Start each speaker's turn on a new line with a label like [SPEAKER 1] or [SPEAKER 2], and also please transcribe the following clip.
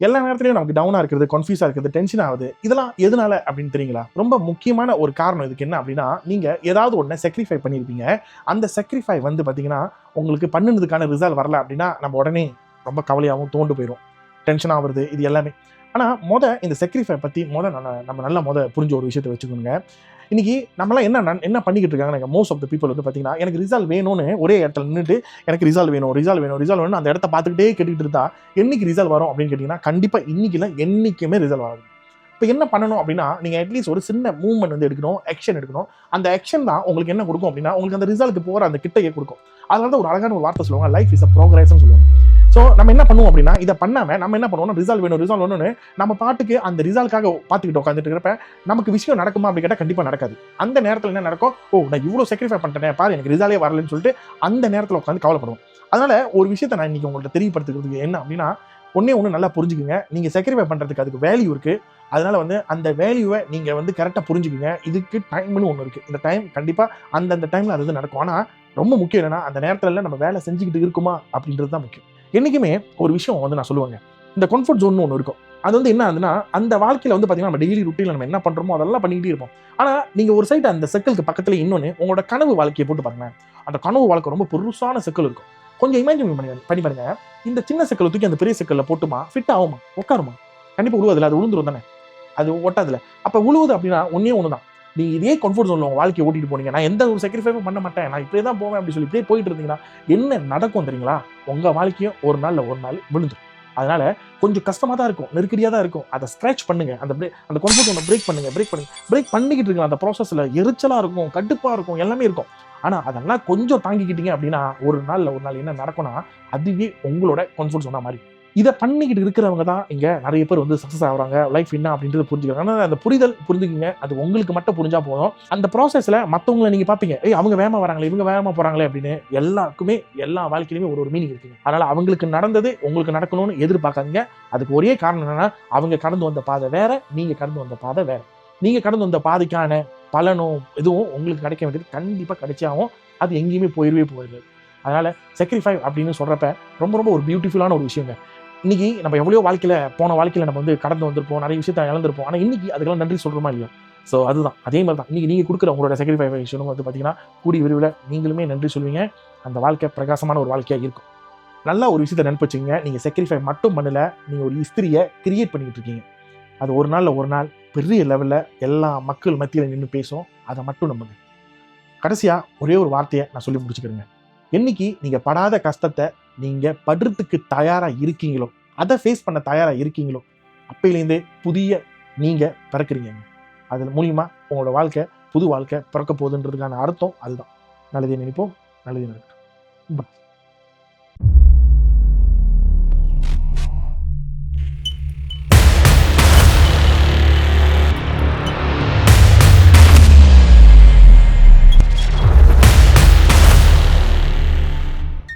[SPEAKER 1] எல்லா நேரத்துலயும் நமக்கு டவுனா இருக்கிறது, கன்ஃபியூஸா இருக்கிறது, டென்ஷன் ஆகுது. இதெல்லாம் எதனால அப்படின்னு தெரியுங்களா? ரொம்ப முக்கியமான ஒரு காரணம் இதுக்கு என்ன அப்படின்னா, நீங்க ஏதாவது ஒண்ண சாக்ரிஃபை பண்ணியிருப்பீங்க. அந்த சாக்ரிஃபை வந்து பார்த்தீங்கன்னா, உங்களுக்கு பண்ணுனதுக்கான ரிசல்ட் வரல அப்படின்னா, நம்ம உடனே ரொம்ப கவலையாவும் துவண்டு போயிரும். டென்ஷன் ஆவுறது இது எல்லாமே. ஆனா இந்த சாக்ரிஃபை பத்தி நம்ம நல்லா புரிஞ்ச ஒரு விஷயத்த வச்சுக்கணுங்க. இன்னைக்கு நம்மலாம் என்ன பண்ணிக்கிட்டு இருக்காங்க, மோஸ்ட் ஆஃப் த பீப்பிள் வந்து பார்த்தீங்கன்னா, எனக்கு ரிசல்ட் வேணும்னு ஒரே இடத்துல நின்னுட்டு, எனக்கு ரிசல்ட் வேணும், ரிசல்ட் வேணும், ரிசல்ட் வேணும்னு அந்த இடத்த பார்த்துக்கிட்டே கேட்டுட்டு இருந்தா, என்னைக்கு ரிசல்ட் வரும் அப்படின்னு கேட்டீங்கன்னா, கண்டிப்பா இன்னைக்கு இல்ல, என்னைக்குமே ரிசல்ட் வராது. இப்ப என்ன பண்ணணும் அப்படின்னா, நீங்க அட்லீஸ்ட் ஒரு சின்ன மூவ்மெண்ட் வந்து எடுக்கணும், ஆக்ஷன் எடுக்கணும். அந்த ஆக்ஷன் தான் உங்களுக்கு என்ன கொடுக்கும் அப்படின்னா, உங்களுக்கு அந்த ரிசல்ட்க்கு போற அந்த கிட்டயே கொடுக்கும். அதனால தான் ஒரு அழகான ஒரு வார்த்தை சொல்லுவாங்க, லைஃப் இஸ் அ ப்ரோக்ரஸ்ன்னு சொல்லுவாங்க. சோ நம்ம என்ன பண்ணுவோம் அப்படின்னா, இத பண்ணாம நம்ம என்ன பண்ணுவோம்னா, ரிசல்ட் வேணும்னு நம்ம பாட்டுக்கு அந்த ரிசல்ட்காக பார்த்துக்கிட்டு உட்கார்ந்துட்டு இருக்கிறப்ப, நமக்கு விஷயம் நடக்குமா அப்படி கேட்டா கண்டிப்பா நடக்காது. அந்த நேரத்துல என்ன நடக்கும், ஓ நான் இவ்வளவு சாக்ரிஃபை பண்ணிட்டேனே, பாரு எனக்கு ரிசல்ட்டே வரலன்னு சொல்லிட்டு அந்த நேரத்துல உட்கார்ந்து கவலைப்படுவோம். அதனால ஒரு விஷயத்தை நான் இன்னைக்கு உங்கள்ட்ட தெரியப்படுத்துறதுக்கு என்ன அப்படின்னா, ஒண்ணே நல்லா புரிஞ்சுக்குங்க. நீங்க சாக்ரிஃபை பண்றதுக்கு அதுக்கு வேல்யூ இருக்கு. அதனால வந்து அந்த வேல்யூவை நீங்க வந்து கரெக்டா புரிஞ்சுக்குங்க. இதுக்கு டைம்னு ஒண்ணு இருக்கு. இந்த டைம் கண்டிப்பா அந்தந்த டைம்ல அது நடக்கும். ஆனா ரொம்ப முக்கியம் என்னன்னா, அந்த நேரத்துல நம்ம வேலை செஞ்சுக்கிட்டு இருக்குமா அப்படின்றது தான் முக்கியம். என்னைக்குமே ஒரு விஷயம் வந்து நான் சொல்லுவேங்க. இந்த கம்ஃபர்ட் ஜோன்னு ஒண்ணு இருக்கும். அது வந்து என்ன ஆகுதுன்னா, அந்த வாழ்க்கையில வந்து பார்த்தீங்கன்னா, நம்ம டெய்லி ரொட்டீன்ல நம்ம என்ன பண்றோமோ அதெல்லாம் பண்ணிக்கிட்டே இருப்போம். ஆனா நீங்க ஒரு சைடு அந்த சர்க்கிள்க்கு பக்கத்துல இன்னொன்னு உங்களோட கனவு வாழ்க்கைய போட்டு பாருங்களேன். அந்த கனவு வாழ்க்கை ரொம்ப பெருசான சர்க்கிள் இருக்கும். கொஞ்சம் இமேஜின் பண்ணி பாருங்க. இந்த சின்ன சர்க்கிள தூக்கி அந்த பெரிய சர்க்கிள்ல போட்டுமா, ஃபிட் ஆகுமா? உட்காருமா? கண்டிப்பா விழுவாதுல்ல. அது விழுந்துரும் தானே. அது ஒட்டாதுல்ல. அப்ப விழுவுது அப்படின்னா ஒண்ணே ஒண்ணு தான். நீங்க இதே கம்ஃபர்ட் ஜோன்ல உங்க வாழ்க்கைய ஓட்டிட்டு போனீங்க. நான் எந்த ஒரு சாக்ரிஃபைஸும் பண்ண மாட்டேன். நான் இப்படியே தான் போவேன் அப்படின்னு சொல்லி இப்படியே போயிட்டு இருந்தீங்கன்னா, என்ன நடக்கும் தெரியுங்களா? உங்க வாழ்க்கையும் ஒரு நாள்ல ஒரு நாள் விழுந்துரும். அதனால கொஞ்சம் கஷ்டமா தான் இருக்கும். நெருக்கடியா தான் இருக்கும். அத ஸ்க்ராட்ச் பண்ணுங்க. அந்த கம்ஃபர்ட் ஜோன பிரேக் பண்ணுங்க. பிரேக் பண்ணிக்கிட்டு இருங்க. அந்த ப்ராசஸ்ல எரிச்சலா இருக்கும், கடுப்பா இருக்கும், எல்லாமே இருக்கும். ஆனா அதெல்லாம் கொஞ்சம் தாங்கிக்கிட்டீங்க அப்படின்னா, ஒரு நாள்ல ஒரு நாள் என்ன நடக்கும்னா, அதுவே உங்களோட கம்ஃபர்ட் ஜோனா மாறிடும். இத பண்ணிக்கிட்டு இருக்கிறவங்க தான் இங்க நெறைய பேர் வந்து சக்சஸ் ஆகுறாங்க. லைஃப் என்ன அப்படின்றத புரிஞ்சுக்கிறாங்க. ஆனா அந்த புரிதல் புரிஞ்சுக்கங்க. அது உங்களுக்கு மட்டும் புரிஞ்சா போதும். அந்த ப்ராசஸ்ல மத்தவங்கள நீங்க பார்ப்பீங்க. அவங்க வேகமா வராங்களே, இவங்க வேகமா போறாங்களே அப்படின்னு எல்லாருக்குமே எல்லா வாழ்க்கையிலுமே ஒரு மீனிங் இருக்குங்க. அதனால அவங்களுக்கு நடந்தது உங்களுக்கு நடக்கணும்னு எதிர்பார்க்காதீங்க. அதுக்கு ஒரே காரணம் என்னன்னா, அவங்க கடந்து வந்த பாதை வேற, நீங்க கடந்து வந்த பாதை வேற. நீங்க கடந்து வந்த பாதைக்கான பலனும் இதுவும் உங்களுக்கு கிடைக்க வேண்டியது கண்டிப்பா கிடைச்சே ஆகும். அது எங்கேயுமே போயிடவே போயிடாது. அதனால சாக்ரிஃபை அப்படின்னு சொல்றப்ப ரொம்ப ஒரு பியூட்டிஃபுல்லான ஒரு விஷயங்க. இன்னைக்கு நம்ம எவ்வளவோ போன வாழ்க்கையில நம்ம வந்து கடந்து வந்திருப்போம். நிறைய விஷயத்த இழந்திருப்போம். ஆனா இன்னைக்கு அதுக்கெல்லாம் நன்றி சொல்றோமா இல்லையா? சோ அதுதான். அதே மாதிரி தான். இன்னைக்கு நீங்க குடுக்குற உங்களோட சாக்ரிஃபைஸும் வந்து பார்த்தீங்கன்னா, கூடிய விரைவில நீங்களுமே நன்றி சொல்வீங்க. அந்த வாழ்க்கை பிரகாசமான ஒரு வாழ்க்கையா இருக்கும். நல்லா ஒரு விஷயத்த நெனப்பு வச்சுக்கங்க. நீங்க சாக்ரிஃபை மட்டும் பண்ணல. நீங்க ஒரு ஹிஸ்டரிய கிரியேட் பண்ணிக்கிட்டு இருக்கீங்க. அது ஒரு நாள்ல ஒரு நாள் பெரிய லெவல்ல எல்லா மக்கள் மத்தியில நின்னு பேசும். அத மட்டும் நம்புங்க. கடைசியா ஒரே ஒரு வார்த்தைய நான் சொல்லி முடிச்சுக்கிறேங்க. என்னைக்கு நீங்க படாத கஷ்டத்த நீங்க படுறதுக்கு தயாரா இருக்கீங்களோ, அத ஃபேஸ் பண்ண தயாரா இருக்கீங்களோ, அப்பையிலேருந்தே புதிய நீங்க பிறக்குறீங்கங்க. அது மூலியமா உங்களோட வாழ்க்கை, புது வாழ்க்கை பிறக்க போகுதுன்றதுக்கான அர்த்தம் அதுதான். நல்லதே நினைப்போம். நல்லதே நடக்கட்டும்.